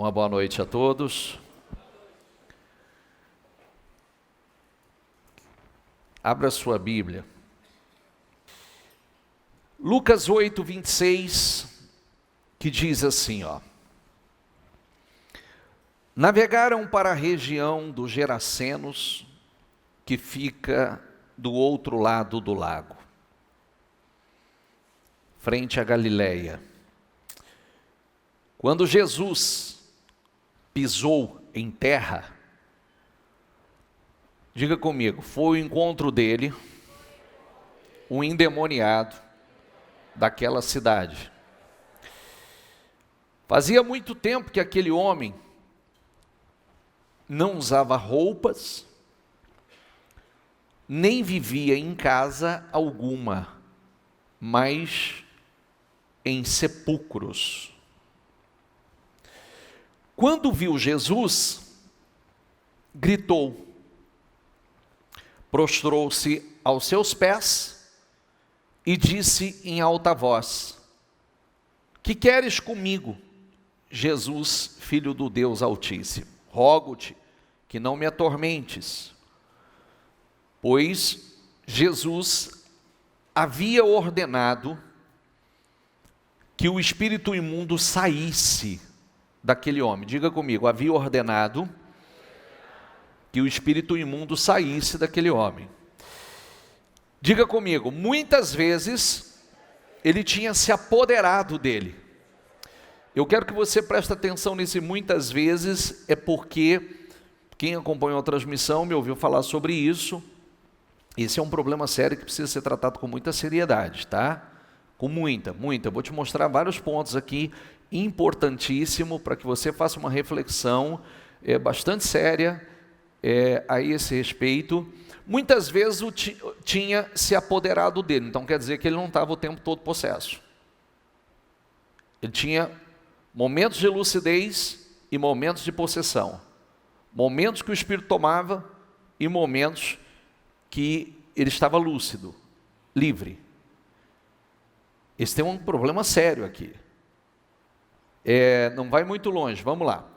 Uma boa noite a todos. Abra sua Bíblia. Lucas 8, 26, que diz assim, Navegaram para a região dos Gerasenos, que fica do outro lado do lago, frente à Galileia. Quando Jesus pisou em terra, diga comigo, foi o encontro dele, um endemoniado daquela cidade. Fazia muito tempo que aquele homem não usava roupas, nem vivia em casa alguma, mas em sepulcros. Quando viu Jesus, gritou, prostrou-se aos seus pés e disse em alta voz: Que queres comigo, Jesus, Filho do Deus Altíssimo? Rogo-te que não me atormentes. Pois Jesus havia ordenado que o espírito imundo saísse daquele homem. Diga comigo, havia ordenado que o espírito imundo saísse daquele homem. Diga comigo, muitas vezes ele tinha se apoderado dele. Eu quero que você preste atenção nesse muitas vezes, é porque quem acompanhou a transmissão me ouviu falar sobre isso. Esse é um problema sério que precisa ser tratado com muita seriedade, tá? Com muita. Eu vou te mostrar vários pontos aqui, importantíssimo, para que você faça uma reflexão bastante séria a esse respeito. Muitas vezes tinha se apoderado dele, então quer dizer que ele não estava o tempo todo possesso. Ele tinha momentos de lucidez e momentos de possessão. Momentos que o espírito tomava e momentos que ele estava lúcido, livre. Esse tem um problema sério aqui. Não vai muito longe, vamos lá.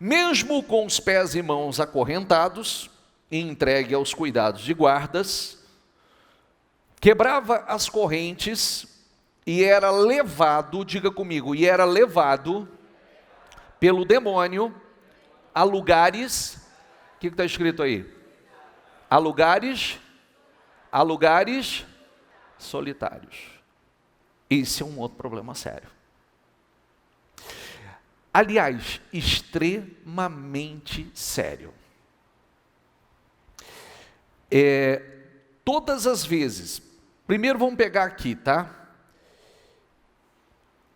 Mesmo com os pés e mãos acorrentados e entregue aos cuidados de guardas, quebrava as correntes e era levado, diga comigo, e era levado pelo demônio a lugares, o que está escrito aí? A lugares solitários. Esse é um outro problema sério. Aliás, extremamente sério. Todas as vezes, primeiro vamos pegar aqui, tá?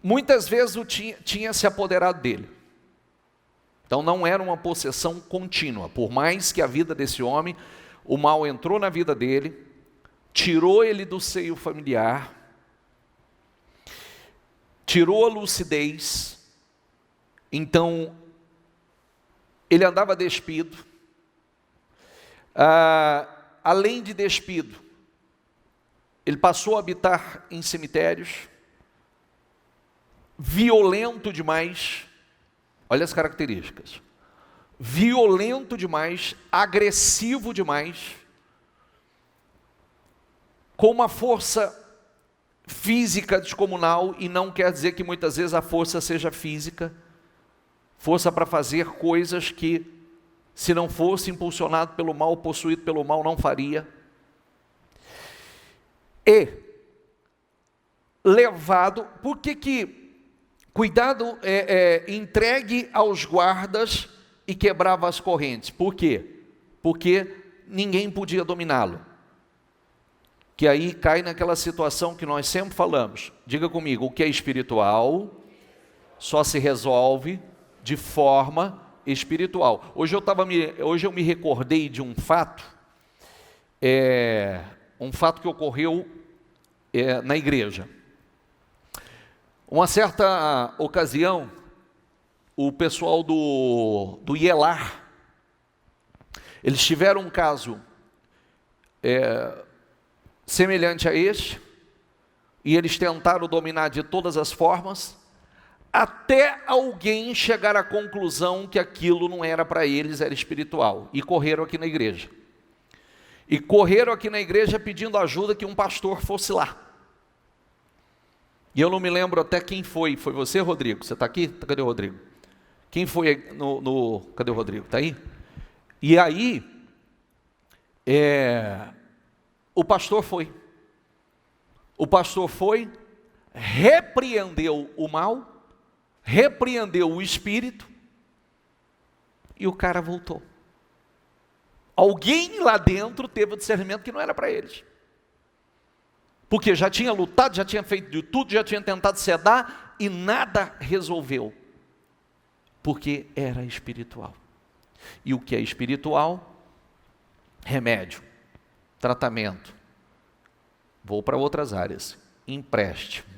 Muitas vezes tinha se apoderado dele. Então não era uma possessão contínua. Por mais que a vida desse homem, o mal entrou na vida dele, tirou ele do seio familiar, tirou a lucidez. Então, ele andava despido. Além de despido, ele passou a habitar em cemitérios, violento demais. Olha as características. Violento demais, agressivo demais, com uma força física descomunal, e não quer dizer que muitas vezes a força seja física, força para fazer coisas que, se não fosse impulsionado pelo mal, possuído pelo mal, não faria. E levado, por que cuidado, entregue aos guardas e quebrava as correntes? Por quê? Porque ninguém podia dominá-lo. Que aí cai naquela situação que nós sempre falamos. Diga comigo, o que é espiritual só se resolve de forma espiritual. Hoje eu me recordei de um fato, que ocorreu na igreja. Uma certa ocasião, o pessoal do IELAR, eles tiveram um caso semelhante a este, e eles tentaram dominar de todas as formas, até alguém chegar à conclusão que aquilo não era para eles, era espiritual, e correram aqui na igreja. E correram aqui na igreja pedindo ajuda que um pastor fosse lá. E eu não me lembro até quem foi. Foi você, Rodrigo? Você está aqui? Cadê o Rodrigo? Quem foi Cadê o Rodrigo? Está aí? E aí, o pastor foi. O pastor foi, repreendeu o mal, repreendeu o espírito, e o cara voltou. Alguém lá dentro teve o discernimento que não era para eles. Porque já tinha lutado, já tinha feito de tudo, já tinha tentado sedar, e nada resolveu. Porque era espiritual. E o que é espiritual? Remédio, tratamento. Vou para outras áreas. Empréstimo.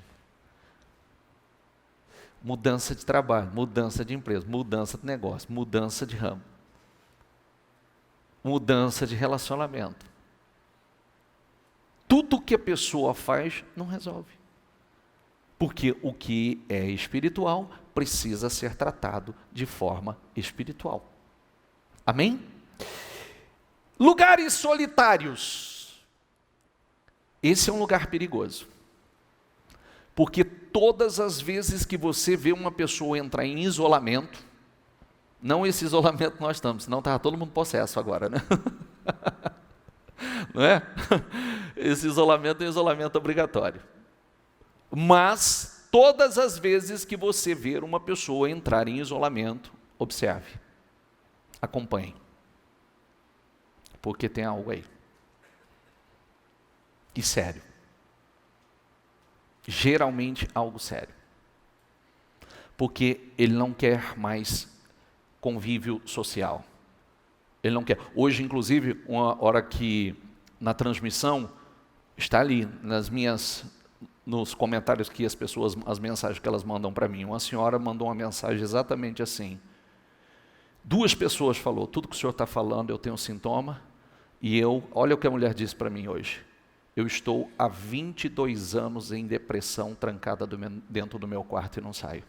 Mudança de trabalho, mudança de empresa, mudança de negócio, mudança de ramo. Mudança de relacionamento. Tudo que a pessoa faz não resolve. Porque o que é espiritual precisa ser tratado de forma espiritual. Amém? Lugares solitários. Esse é um lugar perigoso. Porque todas as vezes que você vê uma pessoa entrar em isolamento, não esse isolamento que nós estamos, senão estava todo mundo possesso agora, né? Não é? Esse isolamento é um isolamento obrigatório. Mas, todas as vezes que você ver uma pessoa entrar em isolamento, observe, acompanhe. Porque tem algo aí. E sério. Geralmente algo sério. Porque ele não quer mais convívio social. Ele não quer. Hoje, inclusive, uma hora que na transmissão, está ali nos comentários que as pessoas, as mensagens que elas mandam para mim. Uma senhora mandou uma mensagem exatamente assim. 2 pessoas falou, tudo que o senhor está falando, eu tenho sintoma, e olha o que a mulher disse para mim hoje. Eu estou há 22 anos em depressão, trancada dentro do meu quarto e não saio.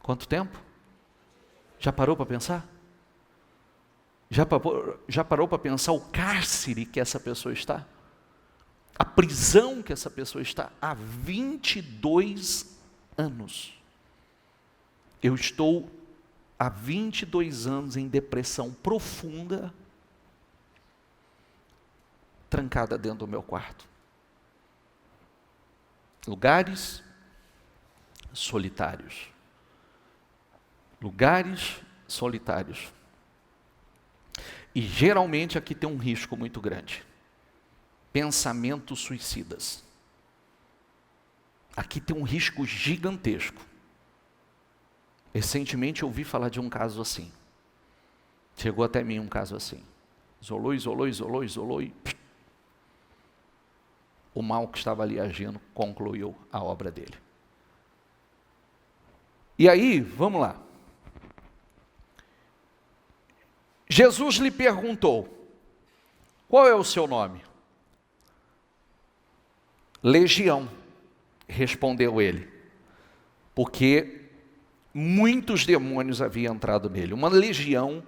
Quanto tempo? Já parou para pensar? Já parou para pensar o cárcere que essa pessoa está? A prisão que essa pessoa está há 22 anos. Eu estou há 22 anos em depressão profunda, trancada dentro do meu quarto. Lugares solitários. Lugares solitários. E geralmente aqui tem um risco muito grande. Pensamentos suicidas. Aqui tem um risco gigantesco. Recentemente eu ouvi falar de um caso assim. Chegou até mim um caso assim. Isolou e o mal que estava ali agindo concluiu a obra dele. E aí, vamos lá. Jesus lhe perguntou, qual é o seu nome? Legião, respondeu ele, porque muitos demônios haviam entrado nele. Uma legião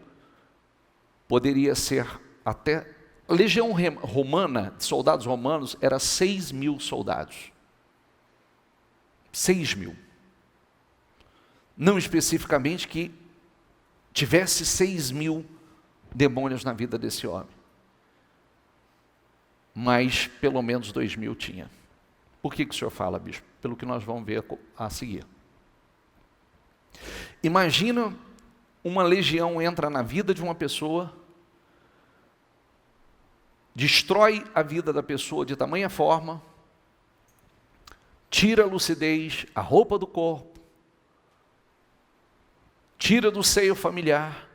poderia ser até... A legião romana, de soldados romanos, era 6.000 soldados. 6.000. Não especificamente que tivesse 6.000 demônios na vida desse homem. Mas pelo menos 2.000 tinha. Por que o senhor fala, bispo? Pelo que nós vamos ver a seguir. Imagina uma legião entra na vida de uma pessoa, destrói a vida da pessoa de tamanha forma, tira a lucidez, a roupa do corpo, tira do seio familiar,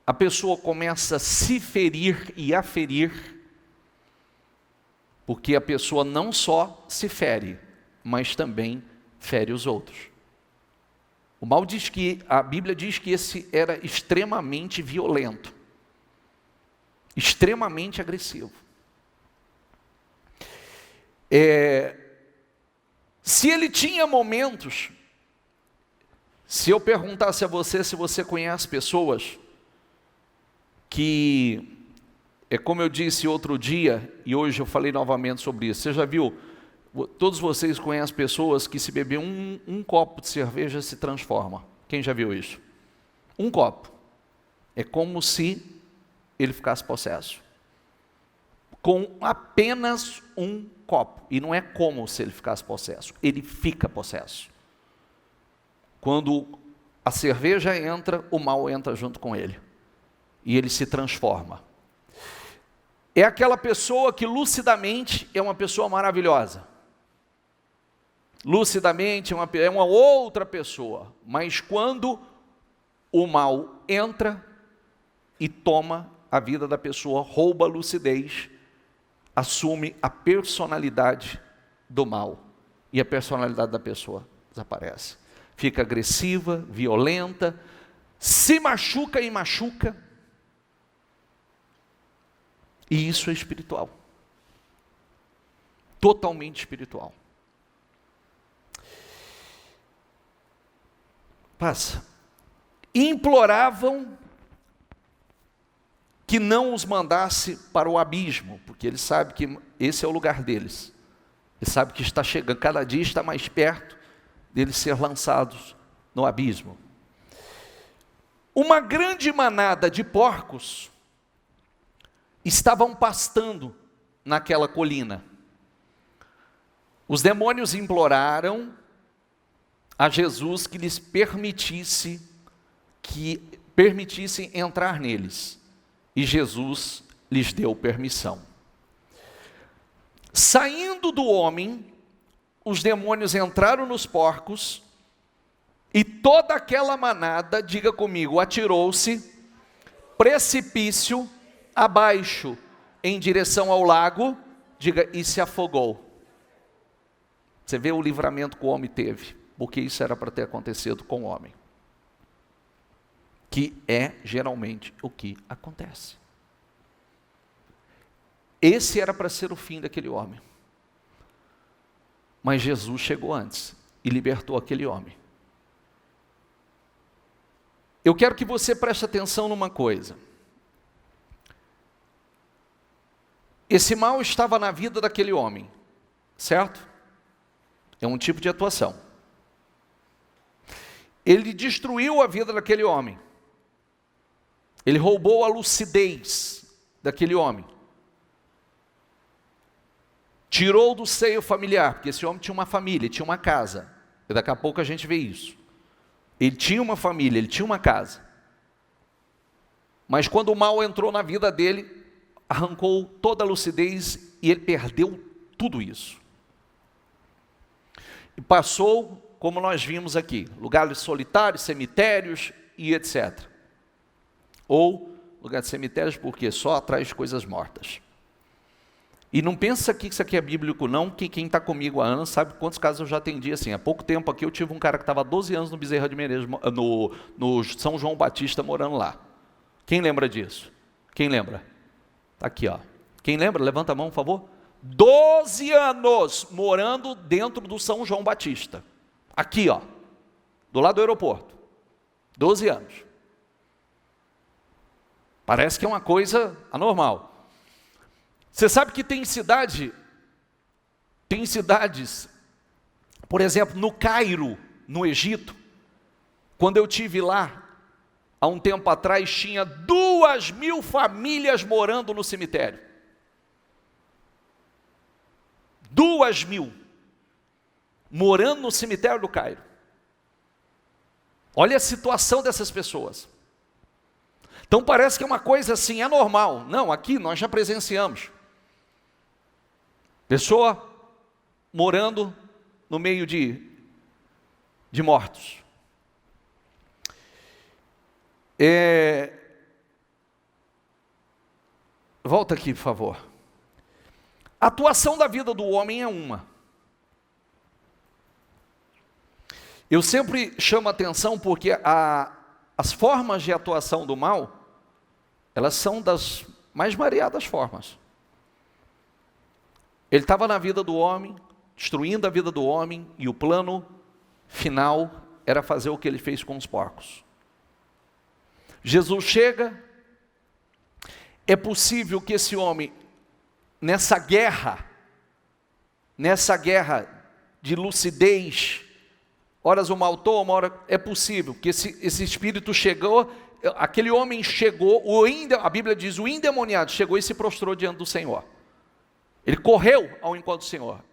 a pessoa começa a se ferir e a ferir, porque a pessoa não só se fere, mas também fere os outros. O mal diz que, a Bíblia diz que esse era extremamente violento, extremamente agressivo. Se ele tinha momentos, se eu perguntasse a você se você conhece pessoas que, como eu disse outro dia, e hoje eu falei novamente sobre isso, você já viu, todos vocês conhecem pessoas que se beber um copo de cerveja se transforma. Quem já viu isso? Um copo. É como se ele ficasse possesso. Com apenas um copo. E não é como se ele ficasse possesso, ele fica possesso. Quando a cerveja entra, o mal entra junto com ele. E ele se transforma. É aquela pessoa que lucidamente é uma pessoa maravilhosa. Lucidamente é uma outra pessoa. Mas quando o mal entra e toma a vida da pessoa, rouba a lucidez, assume a personalidade do mal. E a personalidade da pessoa desaparece. Fica agressiva, violenta, se machuca e machuca. E isso é espiritual. Totalmente espiritual. Passa. Imploravam que não os mandasse para o abismo, porque ele sabe que esse é o lugar deles. Ele sabe que está chegando, cada dia está mais perto deles ser lançados no abismo. Uma grande manada de porcos estavam pastando naquela colina. Os demônios imploraram a Jesus que lhes permitissem entrar neles. E Jesus lhes deu permissão. Saindo do homem, os demônios entraram nos porcos, e toda aquela manada, diga comigo, atirou-se precipício abaixo, em direção ao lago, diga, e se afogou. Você vê o livramento que o homem teve, porque isso era para ter acontecido com o homem. Que é geralmente o que acontece. Esse era para ser o fim daquele homem. Mas Jesus chegou antes e libertou aquele homem. Eu quero que você preste atenção numa coisa. Esse mal estava na vida daquele homem, certo? É um tipo de atuação. Ele destruiu a vida daquele homem. Ele roubou a lucidez daquele homem. Tirou do seio familiar, porque esse homem tinha uma família, tinha uma casa. E daqui a pouco a gente vê isso. Ele tinha uma família, ele tinha uma casa. Mas quando o mal entrou na vida dele, arrancou toda a lucidez e ele perdeu tudo isso. E passou, como nós vimos aqui, lugares solitários, cemitérios e etc. Ou lugar de cemitérios, porque só atrás de coisas mortas. E não pensa que isso aqui é bíblico não, que quem está comigo há anos sabe quantos casos eu já atendi assim. Há pouco tempo aqui eu tive um cara que estava há 12 anos no Bezerra de Menezes, no São João Batista, morando lá. Quem lembra disso? Quem lembra? Está aqui, ó. Quem lembra? Levanta a mão, por favor. 12 anos morando dentro do São João Batista. Aqui, ó. Do lado do aeroporto. 12 anos. Parece que é uma coisa anormal. Você sabe que tem cidades, por exemplo, no Cairo, no Egito, quando eu estive lá, há um tempo atrás, tinha 2.000 famílias morando no cemitério. 2.000 morando no cemitério do Cairo. Olha a situação dessas pessoas. Então parece que é uma coisa assim, anormal. Não, aqui nós já presenciamos. Pessoa morando no meio de mortos. Volta aqui, por favor. A atuação da vida do homem é uma. Eu sempre chamo a atenção porque as formas de atuação do mal, elas são das mais variadas formas. Ele estava na vida do homem, destruindo a vida do homem, e o plano final era fazer o que ele fez com os porcos. Jesus chega, é possível que esse homem, nessa guerra de lucidez, horas o maltou, uma hora, é possível que esse espírito chegou, aquele homem chegou, a Bíblia diz, o endemoniado chegou e se prostrou diante do Senhor. Ele correu ao encontro do Senhor.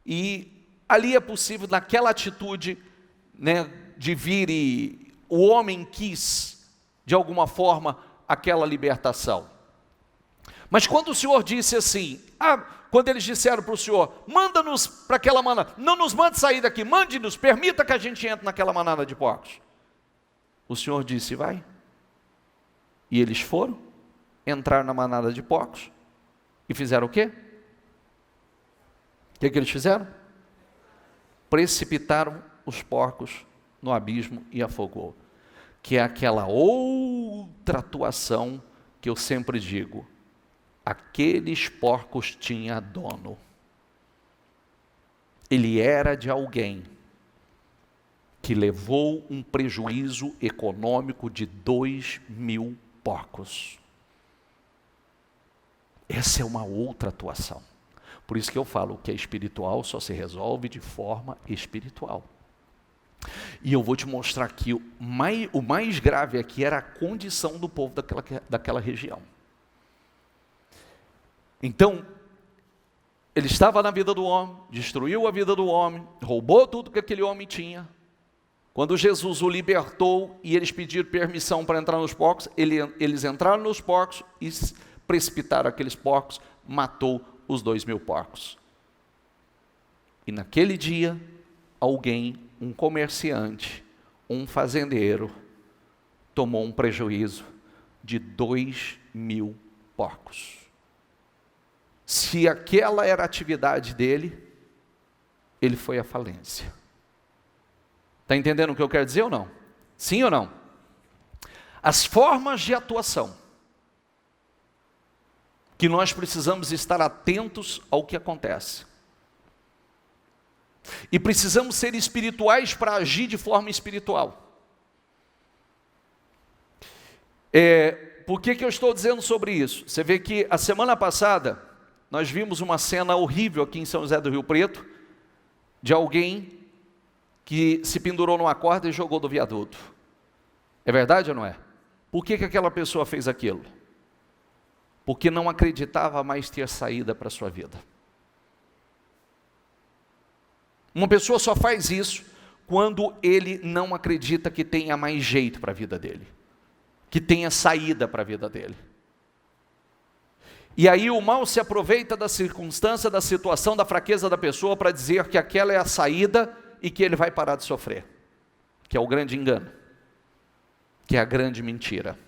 E ali é possível, naquela atitude, né, de vir, e o homem quis, de alguma forma, aquela libertação. Mas quando o Senhor disse assim, quando eles disseram para o Senhor, manda-nos para aquela manada, não nos mande sair daqui, mande-nos, permita que a gente entre naquela manada de porcos. O Senhor disse, vai. E eles foram, entraram na manada de porcos, e fizeram o quê? O que eles fizeram? Precipitaram os porcos no abismo e afogou. Que é aquela outra atuação que eu sempre digo, aqueles porcos tinham dono. Ele era de alguém que levou um prejuízo econômico de 2.000 porcos. Essa é uma outra atuação. Por isso que eu falo que é espiritual só se resolve de forma espiritual. E eu vou te mostrar que o mais grave aqui era a condição do povo daquela região. Então, ele estava na vida do homem, destruiu a vida do homem, roubou tudo que aquele homem tinha. Quando Jesus o libertou e eles pediram permissão para entrar nos porcos, eles entraram nos porcos e precipitaram aqueles porcos, matou os 2.000 porcos. E naquele dia, alguém, um comerciante, um fazendeiro, tomou um prejuízo de 2.000 porcos. Se aquela era a atividade dele, ele foi à falência. Está entendendo o que eu quero dizer ou não? Sim ou não? As formas de atuação que nós precisamos estar atentos ao que acontece. E precisamos ser espirituais para agir de forma espiritual. Por que eu estou dizendo sobre isso? Você vê que a semana passada, nós vimos uma cena horrível aqui em São José do Rio Preto, de alguém que se pendurou numa corda e jogou do viaduto. É verdade ou não é? Por que aquela pessoa fez aquilo? Porque não acreditava mais ter saída para a sua vida. Uma pessoa só faz isso quando ele não acredita que tenha mais jeito para a vida dele, que tenha saída para a vida dele. E aí o mal se aproveita da circunstância, da situação, da fraqueza da pessoa para dizer que aquela é a saída e que ele vai parar de sofrer, que é o grande engano, que é a grande mentira.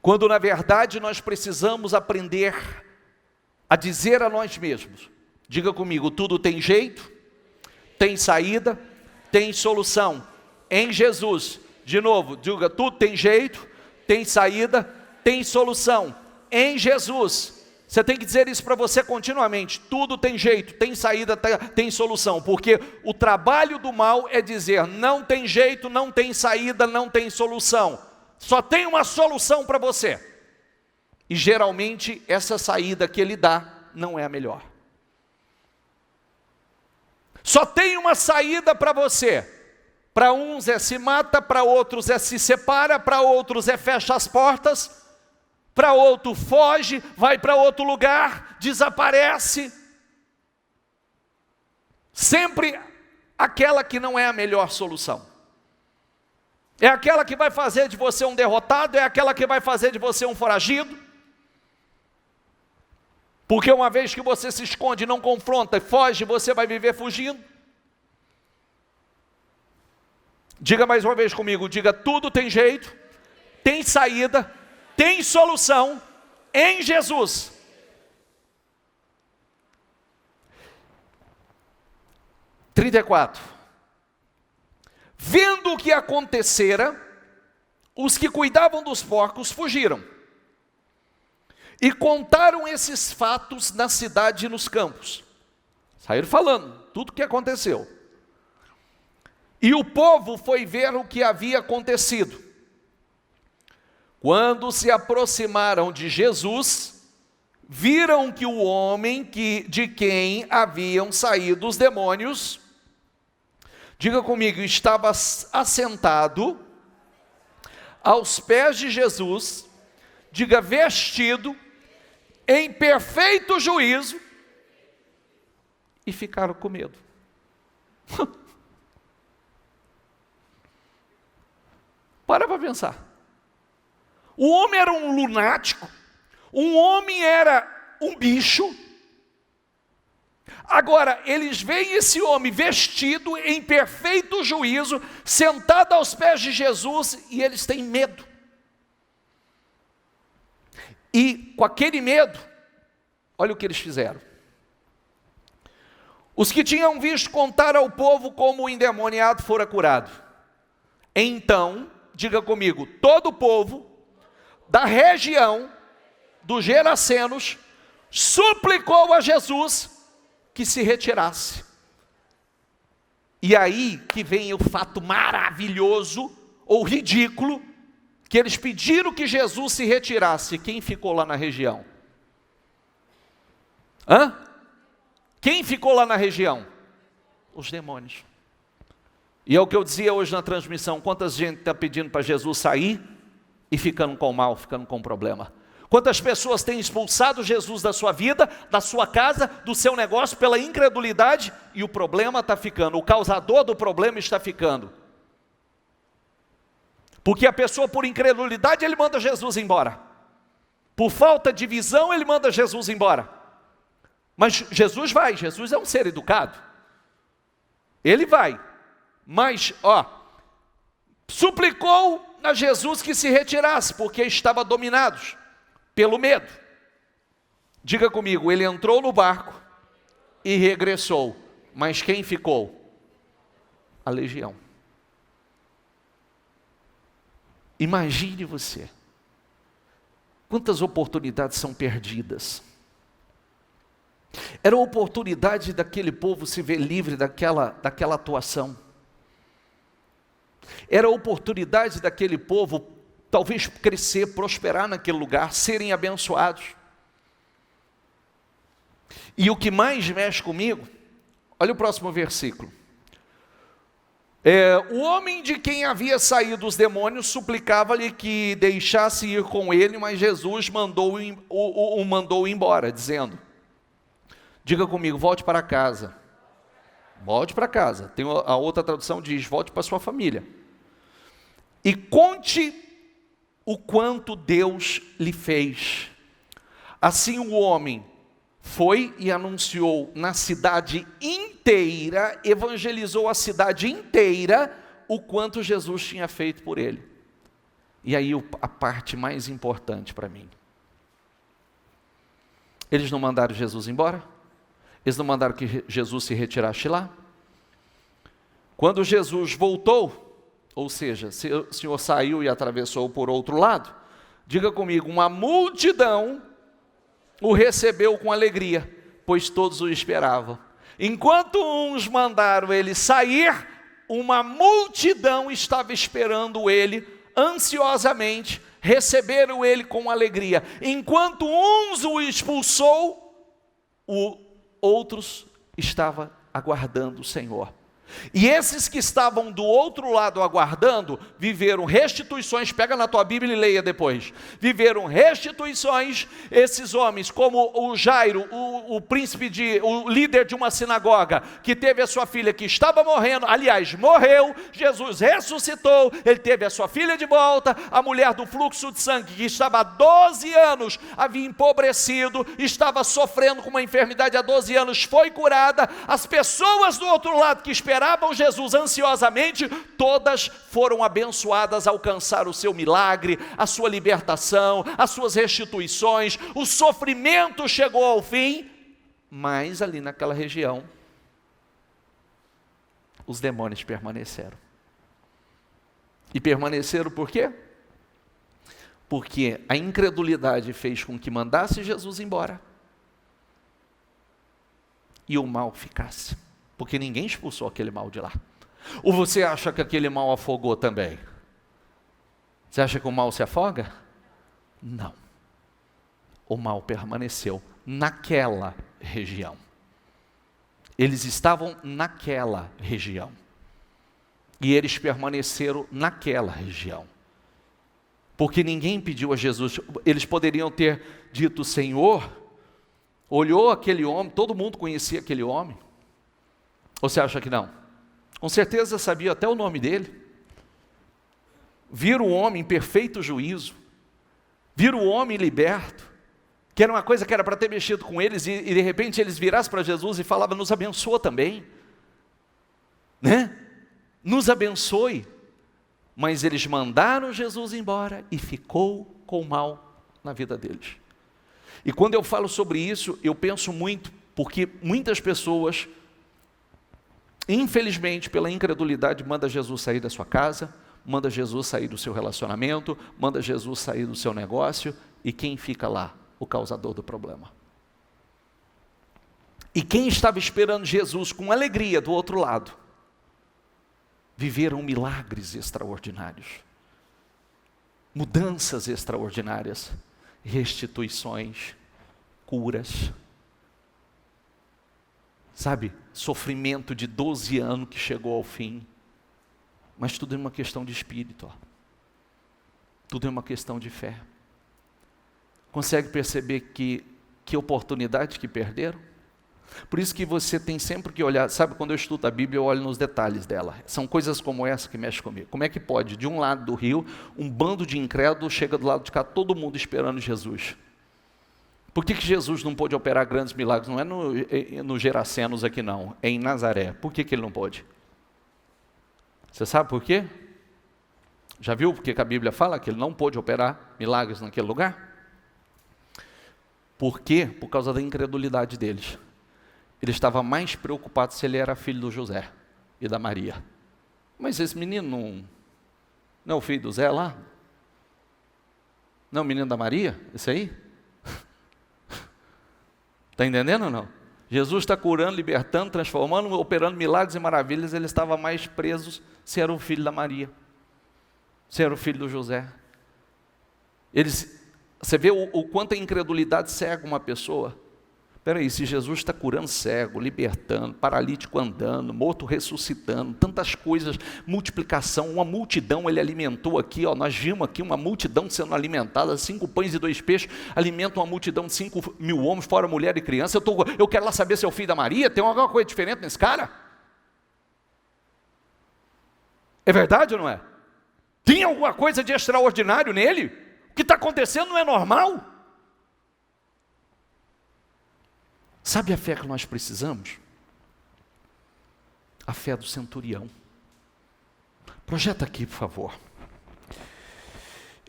Quando na verdade nós precisamos aprender a dizer a nós mesmos, diga comigo, tudo tem jeito, tem saída, tem solução, em Jesus. De novo, diga, tudo tem jeito, tem saída, tem solução, em Jesus. Você tem que dizer isso para você continuamente, tudo tem jeito, tem saída, tem solução, porque o trabalho do mal é dizer, não tem jeito, não tem saída, não tem solução, só tem uma solução para você, e geralmente essa saída que ele dá, não é a melhor. Só tem uma saída para você, para uns é se mata, para outros é se separa, para outros é fecha as portas, para outro foge, vai para outro lugar, desaparece. Sempre aquela que não é a melhor solução. É aquela que vai fazer de você um derrotado, é aquela que vai fazer de você um foragido. Porque uma vez que você se esconde, não confronta e foge, você vai viver fugindo. Diga mais uma vez comigo, diga, tudo tem jeito, tem saída, tem solução em Jesus. – 34. Vendo o que acontecera, os que cuidavam dos porcos fugiram e contaram esses fatos na cidade e nos campos. Saíram falando tudo o que aconteceu. E o povo foi ver o que havia acontecido. Quando se aproximaram de Jesus, viram que o homem de quem haviam saído os demônios, diga comigo, estava assentado aos pés de Jesus, diga vestido, em perfeito juízo, e ficaram com medo. Para pensar. O homem era um lunático, um homem era um bicho. Agora, eles veem esse homem vestido em perfeito juízo, sentado aos pés de Jesus, e eles têm medo. E com aquele medo, olha o que eles fizeram. Os que tinham visto contaram ao povo como o endemoniado fora curado. Então, diga comigo, todo o povo da região dos Gerasenos suplicou a Jesus que se retirasse. E aí que vem o fato maravilhoso ou ridículo, que eles pediram que Jesus se retirasse. Quem ficou lá na região? Quem ficou lá na região? Os demônios. E é o que eu dizia hoje na transmissão, quantas gente está pedindo para Jesus sair e ficando com mal, ficando com problema. Quantas pessoas têm expulsado Jesus da sua vida, da sua casa, do seu negócio pela incredulidade, e o problema está ficando, o causador do problema está ficando. Porque a pessoa por incredulidade, ele manda Jesus embora. Por falta de visão, ele manda Jesus embora. Mas Jesus vai, Jesus é um ser educado. Ele vai. Mas, suplicou a Jesus que se retirasse, porque estava dominados pelo medo. Diga comigo, ele entrou no barco e regressou. Mas quem ficou? A legião. Imagine você. Quantas oportunidades são perdidas. Era a oportunidade daquele povo se ver livre daquela atuação. Era a oportunidade daquele povo talvez crescer, prosperar naquele lugar, serem abençoados. E o que mais mexe comigo, olha o próximo versículo. O homem de quem havia saído os demônios suplicava-lhe que deixasse ir com ele, mas Jesus o mandou embora, dizendo, diga comigo, volte para casa. Volte para casa. Tem a outra tradução diz, volte para sua família. E conte o quanto Deus lhe fez. Assim o homem foi e anunciou na cidade inteira, evangelizou a cidade inteira, o quanto Jesus tinha feito por ele. E aí a parte mais importante para mim. Eles não mandaram Jesus embora? Eles não mandaram que Jesus se retirasse lá? Quando Jesus voltou, ou seja, se o Senhor saiu e atravessou por outro lado, diga comigo, uma multidão o recebeu com alegria, pois todos o esperavam. Enquanto uns mandaram ele sair, uma multidão estava esperando ele ansiosamente, receberam ele com alegria. Enquanto uns o expulsou, outros estavam aguardando o Senhor. E esses que estavam do outro lado aguardando, viveram restituições, pega na tua Bíblia e leia depois, viveram restituições, esses homens, como o Jairo, o líder de uma sinagoga, que teve a sua filha que estava morrendo, aliás, morreu, Jesus ressuscitou, ele teve a sua filha de volta, a mulher do fluxo de sangue, que estava há 12 anos, havia empobrecido, estava sofrendo com uma enfermidade há 12 anos, foi curada, as pessoas do outro lado que esperavam Jesus ansiosamente, todas foram abençoadas a alcançar o seu milagre, a sua libertação, as suas restituições, o sofrimento chegou ao fim, mas ali naquela região, os demônios permaneceram. E permaneceram por quê? Porque a incredulidade fez com que mandasse Jesus embora. e o mal ficasse. Porque ninguém expulsou aquele mal de lá. Ou você acha que aquele mal afogou também? Você acha que o mal se afoga? Não. O mal permaneceu naquela região. Eles estavam naquela região. E eles permaneceram naquela região. Porque ninguém pediu a Jesus. Eles poderiam ter dito: Senhor, olhou aquele homem, todo mundo conhecia aquele homem. Ou você acha que não? Com certeza sabia até o nome dele. Viram o homem em perfeito juízo. Viram o homem liberto. Que era uma coisa que era para ter mexido com eles, e de repente eles virassem para Jesus e falavam: nos abençoa também. Né? Nos abençoe. Mas eles mandaram Jesus embora e ficou com o mal na vida deles. E quando eu falo sobre isso, eu penso muito, porque muitas pessoas, infelizmente, pela incredulidade, manda Jesus sair da sua casa, manda Jesus sair do seu relacionamento, manda Jesus sair do seu negócio, e quem fica lá? O causador do problema. E quem estava esperando Jesus com alegria do outro lado, viveram milagres extraordinários, mudanças extraordinárias, restituições, curas. Sabe, sofrimento de 12 anos que chegou ao fim. Mas tudo é uma questão de espírito, ó. Tudo é uma questão de fé. Consegue perceber que oportunidade que perderam? Por isso que você tem sempre que olhar, sabe, quando eu estudo a Bíblia, eu olho nos detalhes dela. São coisas como essa que mexem comigo. Como é que pode, de um lado do rio, um bando de incrédulos chega do lado de cá, todo mundo esperando Jesus? Por que Jesus não pôde operar grandes milagres? Não é no Gerasenos aqui não, é em Nazaré. Por que ele não pôde? Você sabe por quê? Já viu porque que a Bíblia fala que ele não pôde operar milagres naquele lugar? Por quê? Por causa da incredulidade deles. Ele estava mais preocupado se ele era filho do José e da Maria. Mas esse menino não é o filho do Zé lá? Não é o menino da Maria? Esse aí? Está entendendo ou não? Jesus está curando, libertando, transformando, operando milagres e maravilhas. Ele estava mais preso se era o filho da Maria, se era o filho do José. Você vê o quanto a incredulidade cega uma pessoa. Espera aí, se Jesus está curando cego, libertando, paralítico andando, morto ressuscitando, tantas coisas, multiplicação, uma multidão ele alimentou aqui, ó, nós vimos aqui uma multidão sendo alimentada, 5 pães e 2 peixes, alimenta uma multidão de 5.000 homens, fora mulher e criança. Eu quero lá saber se é o filho da Maria, tem alguma coisa diferente nesse cara? É verdade ou não é? Tem alguma coisa de extraordinário nele? O que está acontecendo não é normal? Sabe a fé que nós precisamos? A fé do centurião. Projeta aqui, por favor.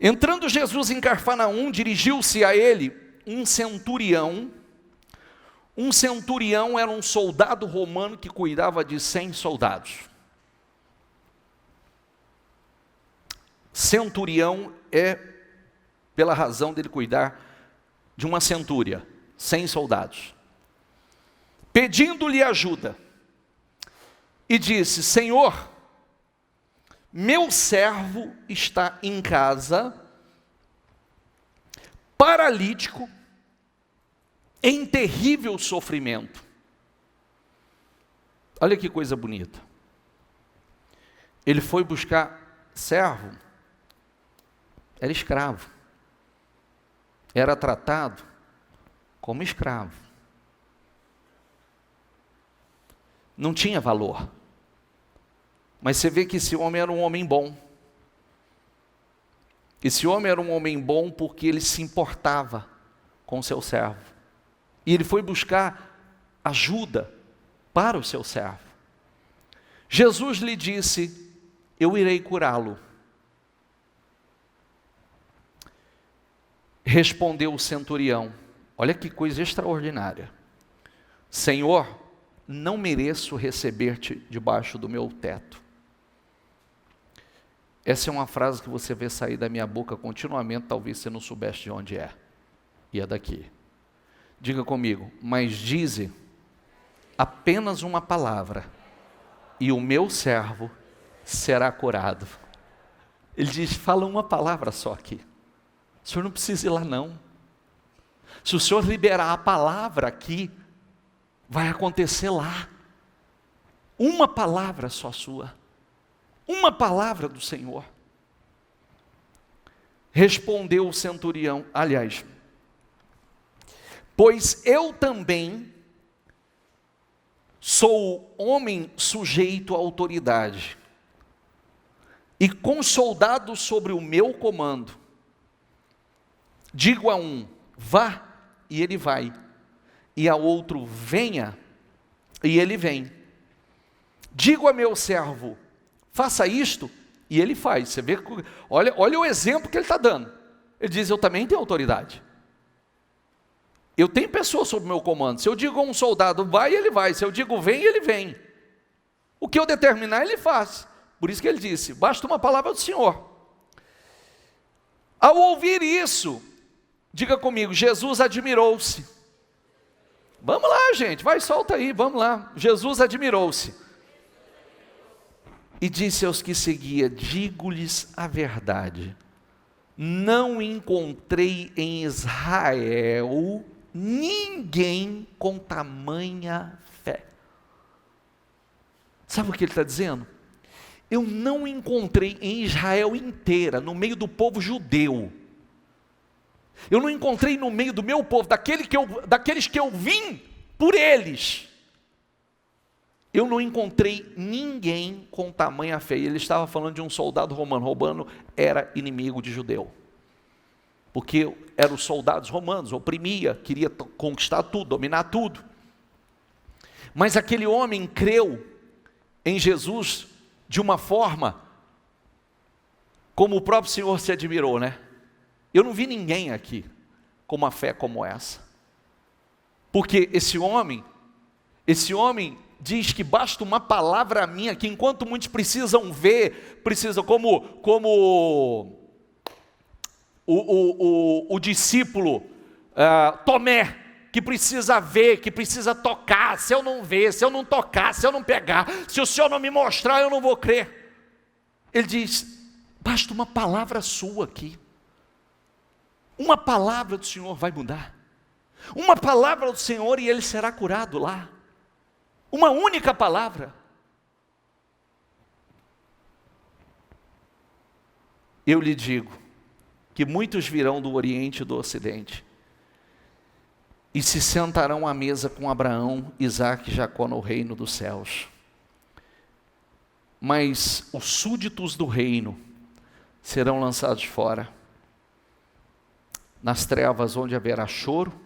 Entrando Jesus em Cafarnaum, dirigiu-se a ele um centurião. Um centurião era um soldado romano que cuidava de 100 soldados. Centurião é pela razão dele cuidar de uma centúria, 100 soldados. Pedindo-lhe ajuda, e disse: Senhor, meu servo está em casa, paralítico, em terrível sofrimento. Olha que coisa bonita. Ele foi buscar servo, era escravo, era tratado como escravo. Não tinha valor. Mas você vê que esse homem era um homem bom. Esse homem era um homem bom porque ele se importava com o seu servo. E ele foi buscar ajuda para o seu servo. Jesus lhe disse: eu irei curá-lo. Respondeu o centurião, olha que coisa extraordinária: Senhor, não mereço receber-te debaixo do meu teto. Essa é uma frase que você vê sair da minha boca continuamente, talvez você não soubesse de onde é. E é daqui. Diga comigo: mas dize apenas uma palavra, e o meu servo será curado. Ele diz, fala uma palavra só aqui. O senhor não precisa ir lá não. Se o senhor liberar a palavra aqui, vai acontecer lá. Uma palavra só sua. Uma palavra do Senhor. Respondeu o centurião, aliás, pois eu também sou homem sujeito à autoridade, e com soldados sobre o meu comando, digo a um, vá, e ele vai, e a outro, venha, e ele vem. Digo a meu servo, faça isto, e ele faz. Você vê, olha o exemplo que ele está dando. Ele diz, eu também tenho autoridade. Eu tenho pessoas sob meu comando. Se eu digo a um soldado, vai, ele vai. Se eu digo, vem, ele vem. O que eu determinar, ele faz. Por isso que ele disse, basta uma palavra do Senhor. Ao ouvir isso, diga comigo, Jesus admirou-se. Vamos lá, gente, vai, solta aí, vamos lá. Jesus admirou-se. E disse aos que seguia, digo-lhes a verdade, não encontrei em Israel ninguém com tamanha fé. Sabe o que ele está dizendo? Eu não encontrei em Israel inteira, no meio do povo judeu. Eu não encontrei no meio do meu povo, daqueles que eu vim por eles. Eu não encontrei ninguém com tamanha fé. E ele estava falando de um soldado romano. Romano era inimigo de judeu. Porque eram os soldados romanos, oprimia, queria conquistar tudo, dominar tudo. Mas aquele homem creu em Jesus de uma forma como o próprio Senhor se admirou, né? Eu não vi ninguém aqui com uma fé como essa. Porque esse homem diz que basta uma palavra minha, que enquanto muitos precisam ver, como o discípulo Tomé, que precisa ver, que precisa tocar. Se eu não ver, se eu não tocar, se eu não pegar, se o Senhor não me mostrar, eu não vou crer. Ele diz, basta uma palavra sua aqui. Uma palavra do Senhor vai mudar. Uma palavra do Senhor e ele será curado lá. Uma única palavra. Eu lhe digo que muitos virão do Oriente e do Ocidente e se sentarão à mesa com Abraão, Isaque e Jacó no reino dos céus. Mas os súditos do reino serão lançados fora, nas trevas onde haverá choro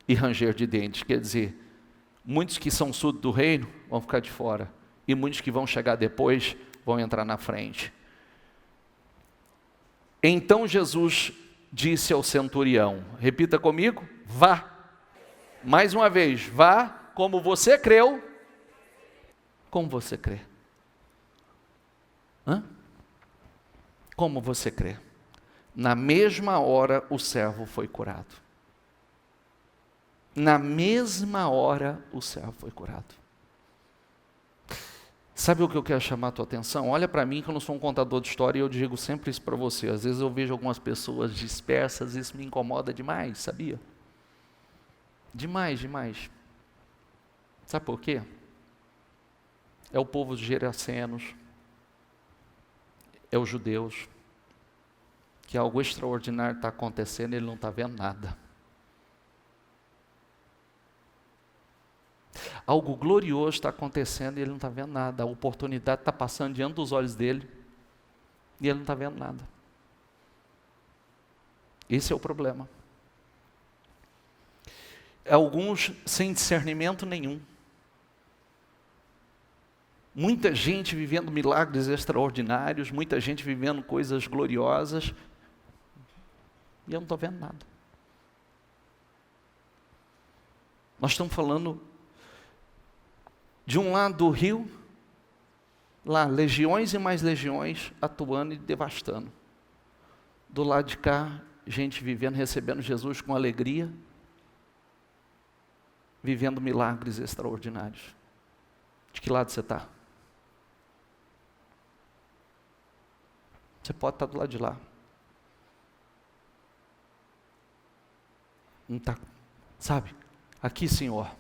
e ranger de dentes. Quer dizer, muitos que são súditos do reino vão ficar de fora, e muitos que vão chegar depois vão entrar na frente. Então Jesus disse ao centurião, repita comigo, vá. Mais uma vez, vá, como você creu, como você crê. Como você crê. Na mesma hora o servo foi curado. Na mesma hora o servo foi curado. Sabe o que eu quero chamar a tua atenção? Olha para mim, que eu não sou um contador de história e eu digo sempre isso para você. Às vezes eu vejo algumas pessoas dispersas e isso me incomoda demais, sabia? Demais. Sabe por quê? É o povo dos Gerasenos, é os judeus, que algo extraordinário está acontecendo e ele não está vendo nada. Algo glorioso está acontecendo e ele não está vendo nada. A oportunidade está passando diante dos olhos dele e ele não está vendo nada. Esse é o problema. Alguns sem discernimento nenhum. Muita gente vivendo milagres extraordinários, muita gente vivendo coisas gloriosas, e eu não estou vendo nada. Nós estamos falando de um lado do rio, lá legiões e mais legiões atuando e devastando. Do lado de cá, gente vivendo, recebendo Jesus com alegria, vivendo milagres extraordinários. De que lado você está? Você pode estar do lado de lá. Não está, sabe? Aqui, Senhor,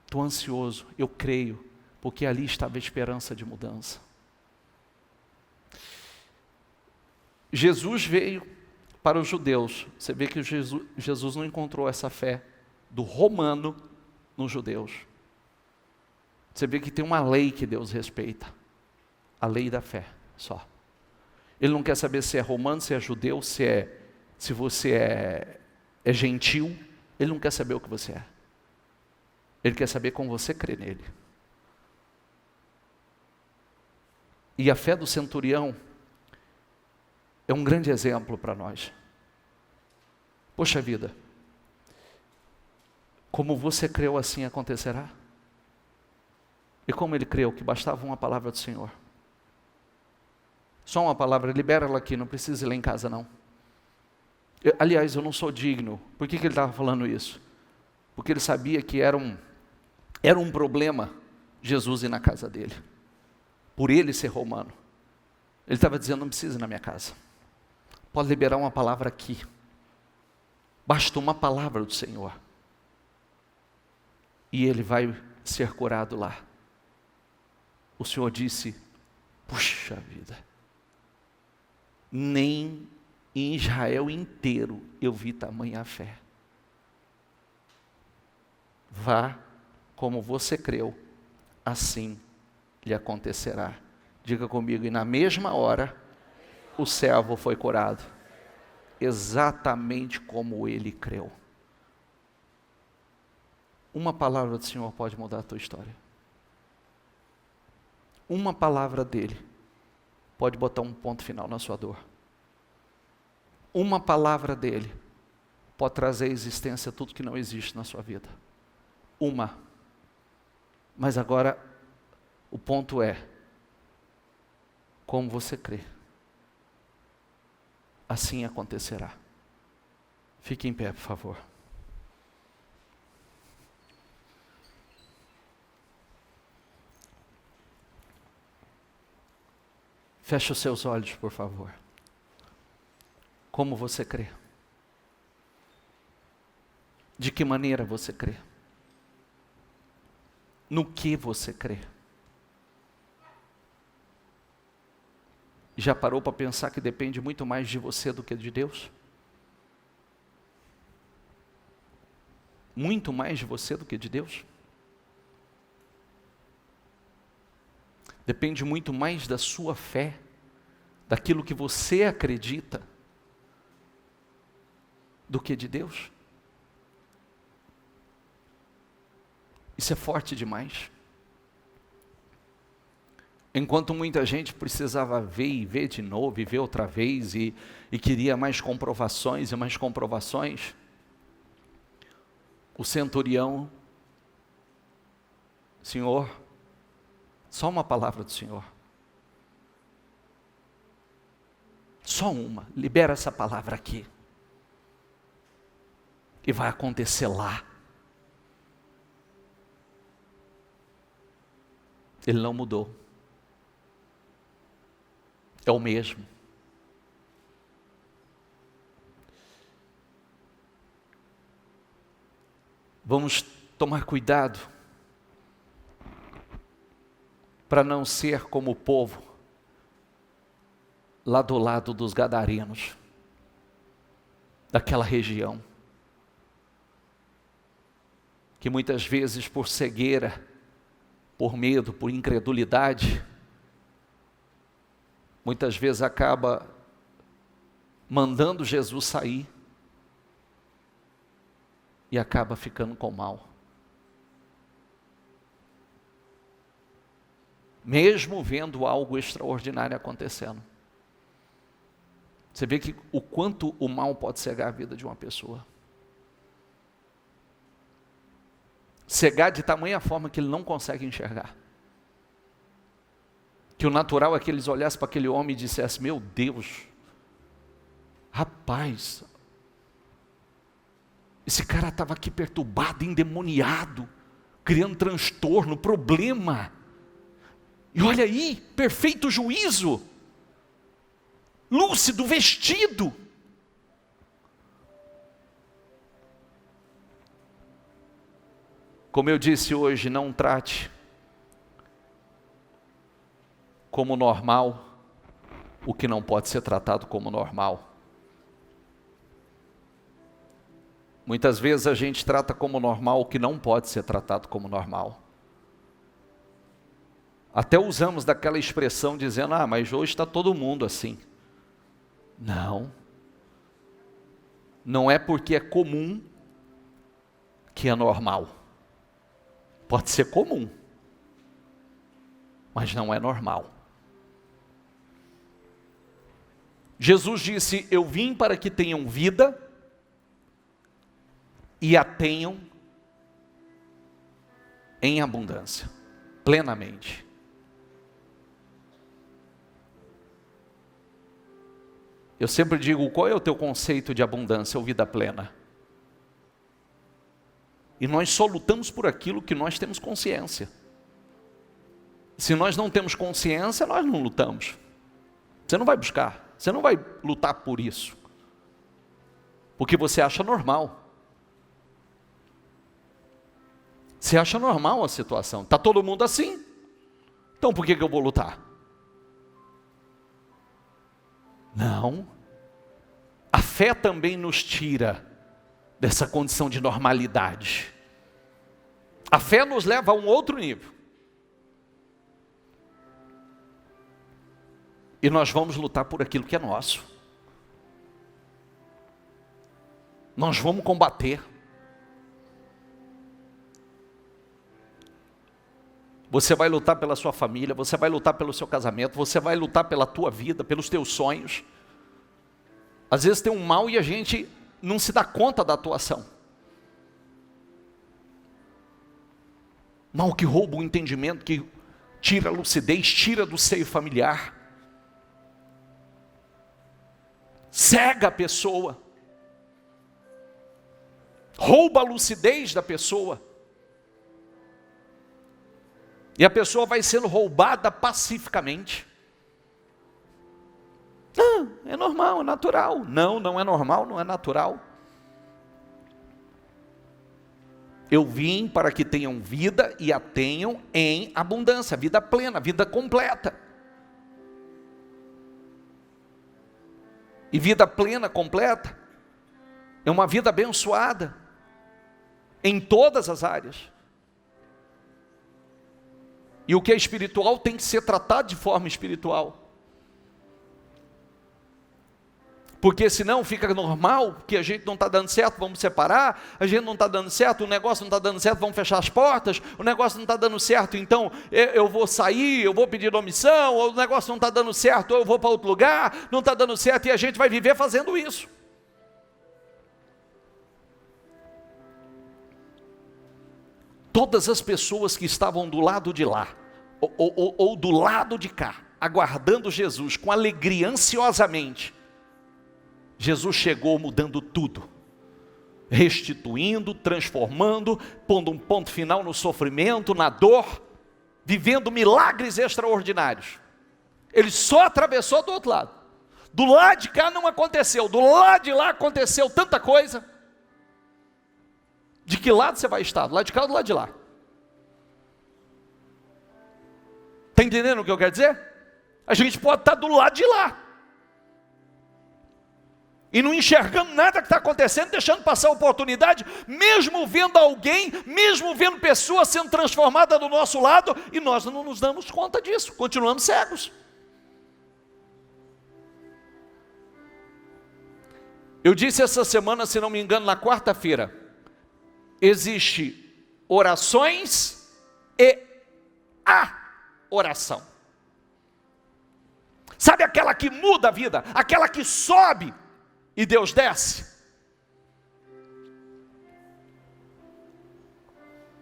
estou ansioso, eu creio, porque ali estava a esperança de mudança. Jesus veio para os judeus. Você vê que Jesus não encontrou essa fé do romano nos judeus. Você vê que tem uma lei que Deus respeita, a lei da fé, só. Ele não quer saber se é romano, se é judeu, se você é gentil. Ele não quer saber o que você é. Ele quer saber como você crê nele. E a fé do centurião é um grande exemplo para nós. Poxa vida, como você creu, assim acontecerá? E como ele creu que bastava uma palavra do Senhor? Só uma palavra, libera ela aqui, não precisa ir lá em casa não. Aliás, eu não sou digno. Por que ele estava falando isso? Porque ele sabia que era um problema Jesus ir na casa dele. Por ele ser romano. Ele estava dizendo, não precisa ir na minha casa. Pode liberar uma palavra aqui. Basta uma palavra do Senhor. E ele vai ser curado lá. O Senhor disse, puxa vida, nem em Israel inteiro eu vi tamanha fé. Vá como você creu, assim lhe acontecerá. Diga comigo, e na mesma hora, o servo foi curado. Exatamente como ele creu. Uma palavra do Senhor pode mudar a tua história. Uma palavra dele pode botar um ponto final na sua dor. Uma palavra dele pode trazer à existência tudo que não existe na sua vida. Uma. Mas agora, o ponto é, como você crê, assim acontecerá. Fique em pé, por favor. Feche os seus olhos, por favor. Como você crê? De que maneira você crê? No que você crê? Já parou para pensar que depende muito mais de você do que de Deus? Muito mais de você do que de Deus? Depende muito mais da sua fé, daquilo que você acredita, do que de Deus? Isso é forte demais. Enquanto muita gente precisava ver e ver de novo, e ver outra vez, e queria mais comprovações e mais comprovações, o centurião, Senhor, só uma palavra do Senhor. Só uma, libera essa palavra aqui. E vai acontecer lá. Ele não mudou. É o mesmo. Vamos tomar cuidado para não ser como o povo lá do lado dos gadarenos, daquela região, que muitas vezes por cegueira, por medo, por incredulidade, muitas vezes acaba mandando Jesus sair e acaba ficando com mal. Mesmo vendo algo extraordinário acontecendo. Você vê que o quanto o mal pode cegar a vida de uma pessoa. Cegar de tamanha forma que ele não consegue enxergar. Que o natural é que eles olhassem para aquele homem e dissessem, meu Deus, rapaz, esse cara estava aqui perturbado, endemoniado, criando transtorno, problema. E olha aí, perfeito juízo, lúcido, vestido. Como eu disse hoje, não trate como normal o que não pode ser tratado como normal. Muitas vezes a gente trata como normal o que não pode ser tratado como normal. Até usamos daquela expressão dizendo, mas hoje está todo mundo assim. Não. Não é porque é comum que é normal. Pode ser comum, mas não é normal. Jesus disse, eu vim para que tenham vida e a tenham em abundância, plenamente. Eu sempre digo, qual é o teu conceito de abundância ou vida plena? E nós só lutamos por aquilo que nós temos consciência. Se nós não temos consciência, nós não lutamos. Você não vai buscar, você não vai lutar por isso. Porque você acha normal. Você acha normal a situação. Está todo mundo assim? Então por que eu vou lutar? Não. A fé também nos tira dessa condição de normalidade. A fé nos leva a um outro nível. E nós vamos lutar por aquilo que é nosso. Nós vamos combater. Você vai lutar pela sua família, você vai lutar pelo seu casamento, você vai lutar pela tua vida, pelos teus sonhos. Às vezes tem um mal e a gente não se dá conta da atuação. Mal que rouba o entendimento, que tira a lucidez, tira do seio familiar. Cega a pessoa. Rouba a lucidez da pessoa. E a pessoa vai sendo roubada pacificamente. É normal, é natural. Não, não é normal, não é natural. Eu vim para que tenham vida e a tenham em abundância, vida plena, vida completa. E vida plena, completa, é uma vida abençoada, em todas as áreas. E o que é espiritual tem que ser tratado de forma espiritual. Porque senão fica normal, que a gente não está dando certo, vamos separar, a gente não está dando certo, o negócio não está dando certo, vamos fechar as portas, o negócio não está dando certo, então eu vou sair, eu vou pedir omissão, ou o negócio não está dando certo, ou eu vou para outro lugar, não está dando certo, e a gente vai viver fazendo isso. Todas as pessoas que estavam do lado de lá, ou do lado de cá, aguardando Jesus com alegria, ansiosamente, Jesus chegou mudando tudo, restituindo, transformando, pondo um ponto final no sofrimento, na dor, vivendo milagres extraordinários. Ele só atravessou do outro lado. Do lado de cá não aconteceu, do lado de lá aconteceu tanta coisa. De que lado você vai estar? Do lado de cá ou do lado de lá? Está entendendo o que eu quero dizer? A gente pode estar do lado de lá. E não enxergando nada que está acontecendo, deixando passar a oportunidade, mesmo vendo alguém, mesmo vendo pessoas sendo transformadas do nosso lado, e nós não nos damos conta disso, continuamos cegos. Eu disse essa semana, se não me engano, na quarta-feira, existe orações e a oração. Sabe aquela que muda a vida, aquela que sobe e Deus desce?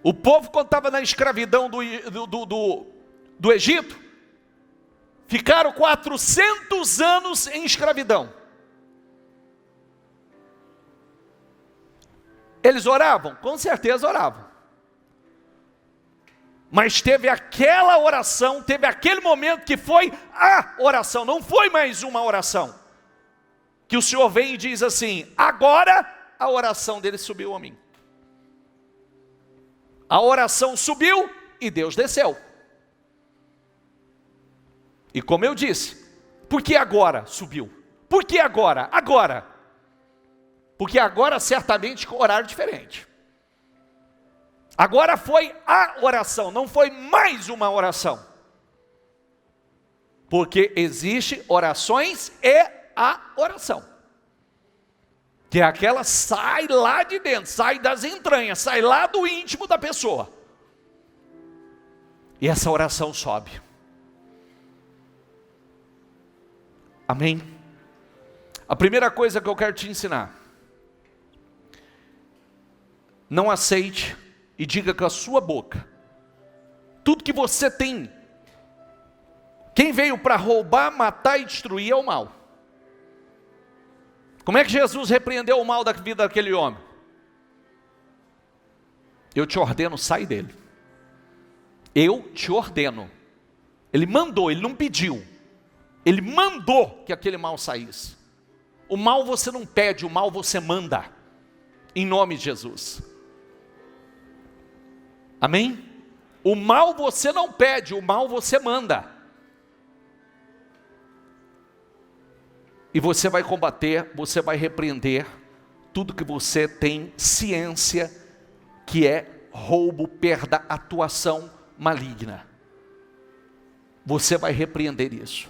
O povo, quando estava na escravidão do Egito, ficaram 400 anos em escravidão. Eles oravam? Com certeza oravam. Mas teve aquela oração, teve aquele momento que foi a oração, não foi mais uma oração. Que o Senhor vem e diz assim: agora a oração dele subiu a mim. A oração subiu e Deus desceu. E como eu disse, por que agora subiu? Por que agora? Agora. Porque agora certamente com horário diferente. Agora foi a oração, não foi mais uma oração. Porque existe orações e a oração. Que é aquela sai lá de dentro, sai das entranhas, sai lá do íntimo da pessoa. E essa oração sobe. Amém? A primeira coisa que eu quero te ensinar: não aceite e diga com a sua boca tudo que você tem. Quem veio para roubar, matar e destruir é o mal. Como é que Jesus repreendeu o mal da vida daquele homem? Eu te ordeno, sai dele. Eu te ordeno. Ele mandou, ele não pediu. Ele mandou que aquele mal saísse. O mal você não pede, o mal você manda. Em nome de Jesus. Amém? O mal você não pede, o mal você manda. E você vai combater, você vai repreender tudo que você tem ciência que é roubo, perda, atuação maligna. Você vai repreender isso.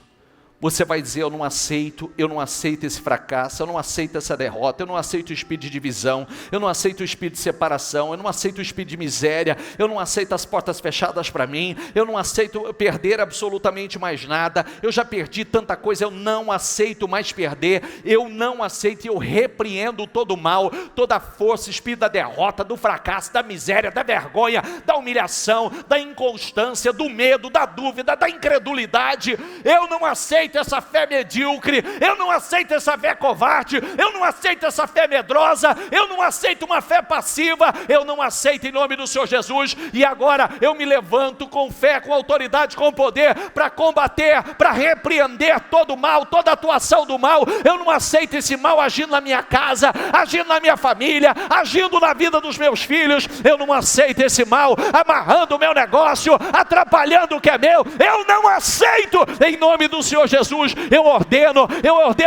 Você vai dizer: eu não aceito esse fracasso, eu não aceito essa derrota, eu não aceito o espírito de divisão, eu não aceito o espírito de separação, eu não aceito o espírito de miséria, eu não aceito as portas fechadas para mim, eu não aceito perder absolutamente mais nada, eu já perdi tanta coisa, eu não aceito mais perder, eu não aceito, eu repreendo todo o mal, toda a força, espírito da derrota, do fracasso, da miséria, da vergonha, da humilhação, da inconstância, do medo, da dúvida, da incredulidade. Eu não aceito essa fé medíocre, eu não aceito essa fé covarde, eu não aceito essa fé medrosa, eu não aceito uma fé passiva, eu não aceito em nome do Senhor Jesus. E agora eu me levanto com fé, com autoridade, com poder, para combater, para repreender todo o mal, toda atuação do mal. Eu não aceito esse mal agindo na minha casa, agindo na minha família, agindo na vida dos meus filhos. Eu não aceito esse mal amarrando o meu negócio, atrapalhando o que é meu. Eu não aceito em nome do Senhor Jesus. Eu ordeno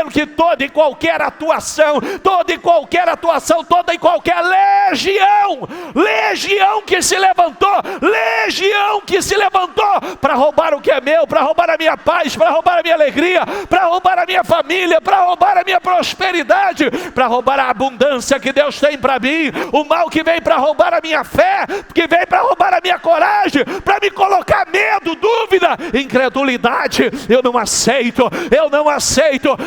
que toda e qualquer atuação, toda e qualquer legião que se levantou para roubar o que é meu, para roubar a minha paz, para roubar a minha alegria, para roubar a minha família, para roubar a minha prosperidade, para roubar a abundância que Deus tem para mim, o mal que vem para roubar a minha fé, que vem para roubar a minha coragem, para me colocar medo, dúvida, incredulidade. Eu não aceito,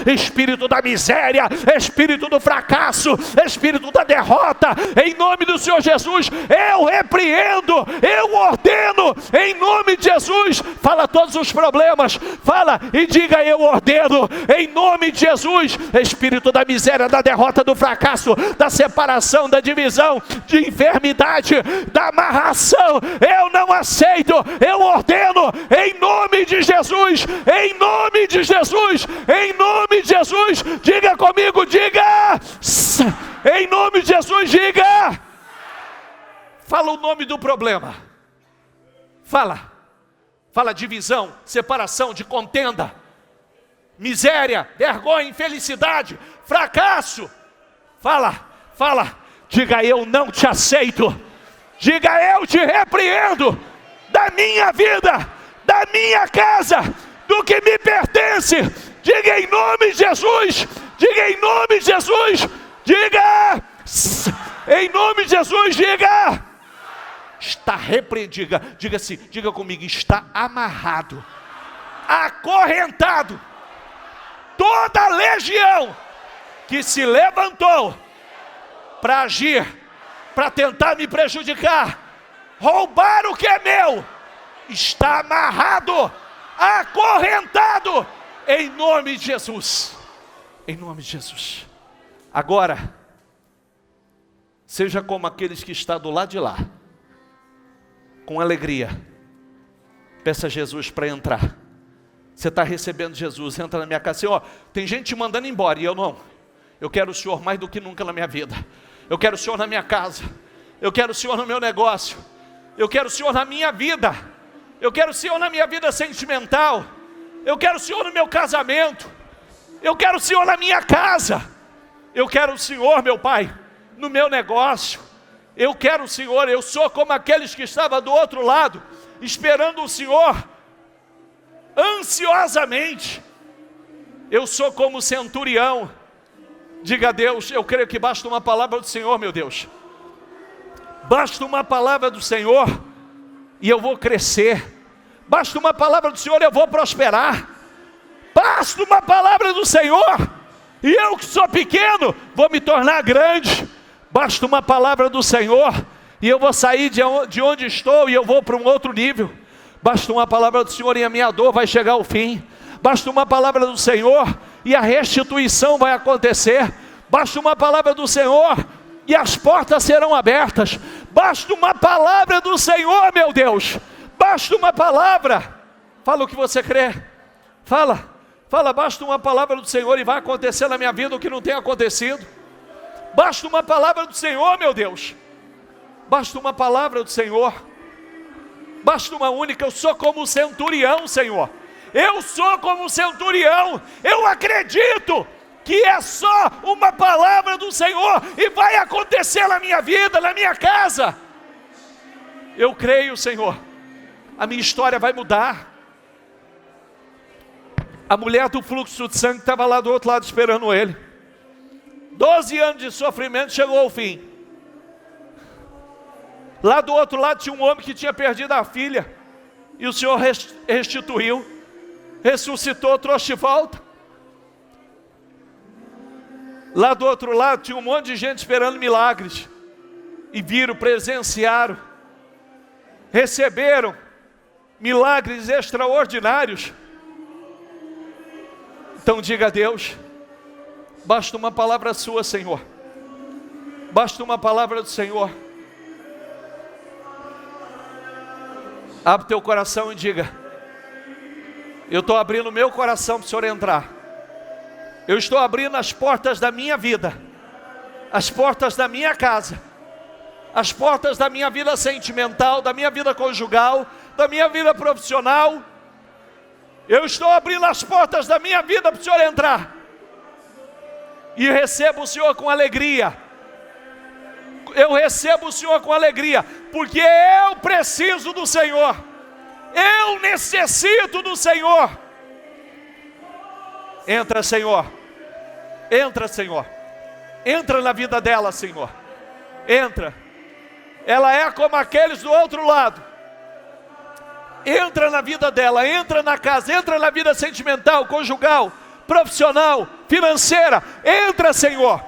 espírito da miséria, espírito do fracasso, espírito da derrota, em nome do Senhor Jesus, eu repreendo, eu ordeno, em nome de Jesus. Fala todos os problemas, fala e diga: eu ordeno, em nome de Jesus, espírito da miséria, da derrota, do fracasso, da separação, da divisão, de enfermidade, da amarração, eu não aceito, eu ordeno, em nome de Jesus, em nome de Jesus, em nome de Jesus. Diga comigo, diga, em nome de Jesus, diga. Fala o nome do problema. Fala divisão, separação, de contenda, miséria, vergonha, infelicidade, fracasso. Fala, diga: eu não te aceito. Diga: eu te repreendo da minha vida, da minha casa, do que me pertence. Diga em nome de Jesus, diga em nome de Jesus, diga em nome de Jesus, diga: está repreendido. Diga assim, diga comigo: está amarrado, acorrentado, toda legião que se levantou para agir, para tentar me prejudicar, roubar o que é meu, está amarrado, acorrentado, em nome de Jesus. Em nome de Jesus. Agora, seja como aqueles que estão do lado de lá, com alegria, Peça a Jesus para entrar. Você está recebendo Jesus, entra na minha casa. Senhor, tem gente te mandando embora e eu não. Eu quero o Senhor mais do que nunca na minha vida. Eu quero o Senhor na minha casa. Eu quero o Senhor no meu negócio. Eu quero o Senhor na minha vida. Eu quero o Senhor na minha vida sentimental. Eu quero o Senhor no meu casamento. Eu quero o Senhor na minha casa. Eu quero o Senhor, meu Pai, no meu negócio. Eu quero o Senhor. Eu sou como aqueles que estavam do outro lado, esperando o Senhor ansiosamente. Eu sou como o centurião. Diga a Deus, eu creio que basta uma palavra do Senhor, meu Deus. Basta uma palavra do Senhor e eu vou crescer. Basta uma palavra do Senhor e eu vou prosperar. Basta uma palavra do Senhor e eu que sou pequeno vou me tornar grande. Basta uma palavra do Senhor e eu vou sair de onde estou e eu vou para um outro nível. Basta uma palavra do Senhor e a minha dor vai chegar ao fim. Basta uma palavra do Senhor e a restituição vai acontecer. Basta uma palavra do Senhor e as portas serão abertas. Basta uma palavra do Senhor, meu Deus. Basta uma palavra. Fala o que você crê. Fala, basta uma palavra do Senhor e vai acontecer na minha vida o que não tem acontecido. Basta uma palavra do Senhor, meu Deus. Basta uma palavra do Senhor. Basta uma única. Eu sou como o centurião, Senhor. Eu sou como o centurião. Eu acredito que é só uma palavra do Senhor e vai acontecer na minha vida, na minha casa. Eu creio, Senhor. A minha história vai mudar. A mulher do fluxo de sangue estava lá do outro lado esperando ele. 12 anos de sofrimento chegou ao fim. Lá do outro lado tinha um homem que tinha perdido a filha. E o Senhor restituiu. Ressuscitou, trouxe de volta. Lá do outro lado tinha um monte de gente esperando milagres. E viram, presenciaram. Receberam milagres extraordinários. Então diga a Deus, basta uma palavra sua, Senhor. Basta uma palavra do Senhor. Abre teu coração e diga: eu estou abrindo o meu coração para o Senhor entrar. Eu estou abrindo as portas da minha vida, as portas da minha casa, as portas da minha vida sentimental, da minha vida conjugal, da minha vida profissional. Eu estou abrindo as portas da minha vida para o Senhor entrar. E recebo o Senhor com alegria. Eu recebo o Senhor com alegria, porque eu preciso do Senhor. Eu necessito do Senhor. Entra, Senhor. Entra, Senhor. Entra na vida dela, Senhor. Entra. Ela é como aqueles do outro lado. Entra na vida dela, entra na casa, entra na vida sentimental, conjugal, profissional, financeira. Entra, Senhor.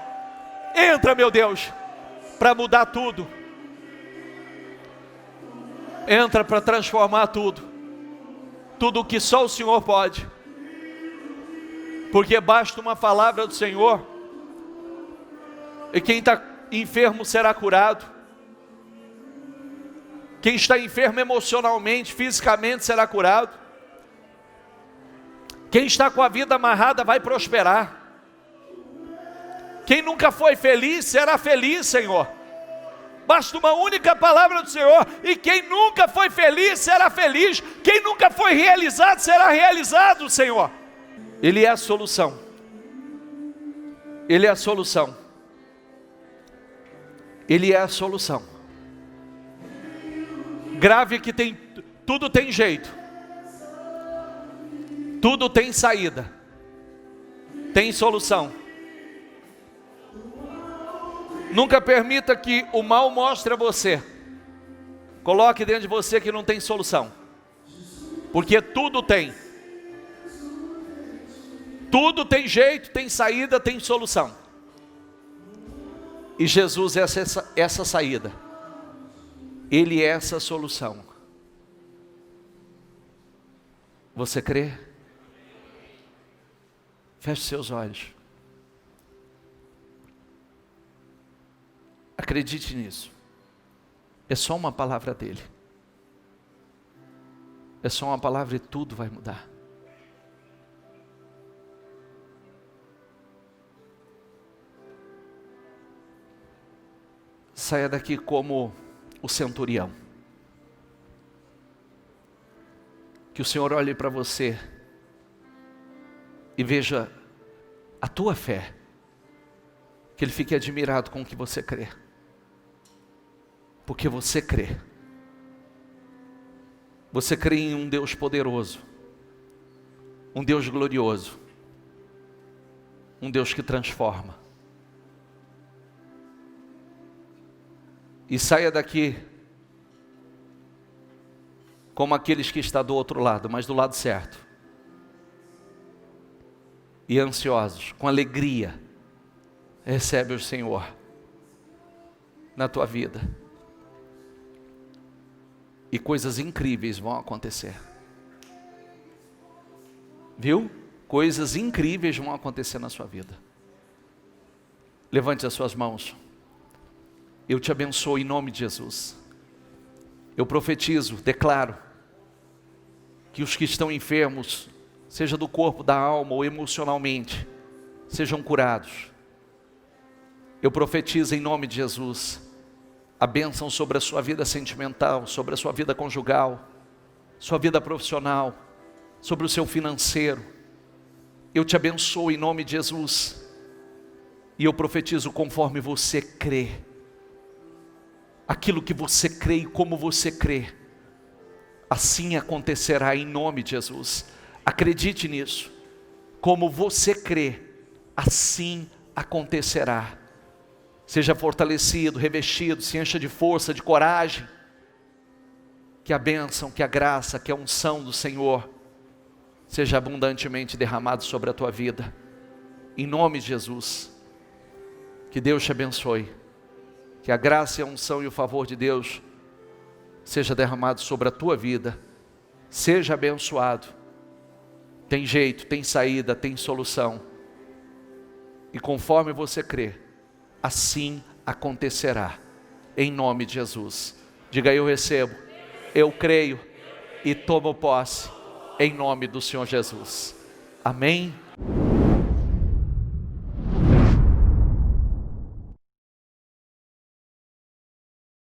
Entra, meu Deus, para mudar tudo. Entra para transformar tudo. Tudo o que só o Senhor pode. Porque basta uma palavra do Senhor e quem está enfermo será curado. Quem está enfermo emocionalmente, fisicamente será curado. Quem está com a vida amarrada vai prosperar. Quem nunca foi feliz será feliz, Senhor. Basta uma única palavra do Senhor e quem nunca foi feliz será feliz. Quem nunca foi realizado será realizado, Senhor. Ele é a solução. Ele é a solução. Ele é a solução. Grave que tudo tem jeito. Tudo tem saída. Tem solução. Nunca permita que o mal mostre a você. Coloque dentro de você que não tem solução. Porque tudo tem. Tudo tem jeito, tem saída, tem solução. E Jesus é essa saída. Ele é essa solução. Você crê? Feche seus olhos. Acredite nisso. É só uma palavra dele. É só uma palavra e tudo vai mudar. Saia daqui como o centurião. Que o Senhor olhe para você e veja a tua fé. Que Ele fique admirado com o que você crê. Porque você crê. Você crê em um Deus poderoso. Um Deus glorioso. Um Deus que transforma. E saia daqui como aqueles que estão do outro lado, mas do lado certo. E ansiosos, com alegria. Recebe o Senhor na tua vida. E coisas incríveis vão acontecer. Viu? Coisas incríveis vão acontecer na sua vida. Levante as suas mãos. Eu te abençoo em nome de Jesus. Eu profetizo, declaro, que os que estão enfermos, seja do corpo, da alma ou emocionalmente, sejam curados. Eu profetizo em nome de Jesus, a bênção sobre a sua vida sentimental, sobre a sua vida conjugal, sua vida profissional, sobre o seu financeiro. Eu te abençoo em nome de Jesus, e eu profetizo conforme você crê. Aquilo que você crê e como você crê, assim acontecerá em nome de Jesus. Acredite nisso. Como você crê, assim acontecerá. Seja fortalecido, revestido, se encha de força, de coragem. Que a bênção, que a graça, que a unção do Senhor seja abundantemente derramado sobre a tua vida. Em nome de Jesus. Que Deus te abençoe. Que a graça e a unção e o favor de Deus seja derramado sobre a tua vida. Seja abençoado. Tem jeito, tem saída, tem solução. E conforme você crê, assim acontecerá. Em nome de Jesus. Diga: eu recebo, eu creio e tomo posse. Em nome do Senhor Jesus. Amém.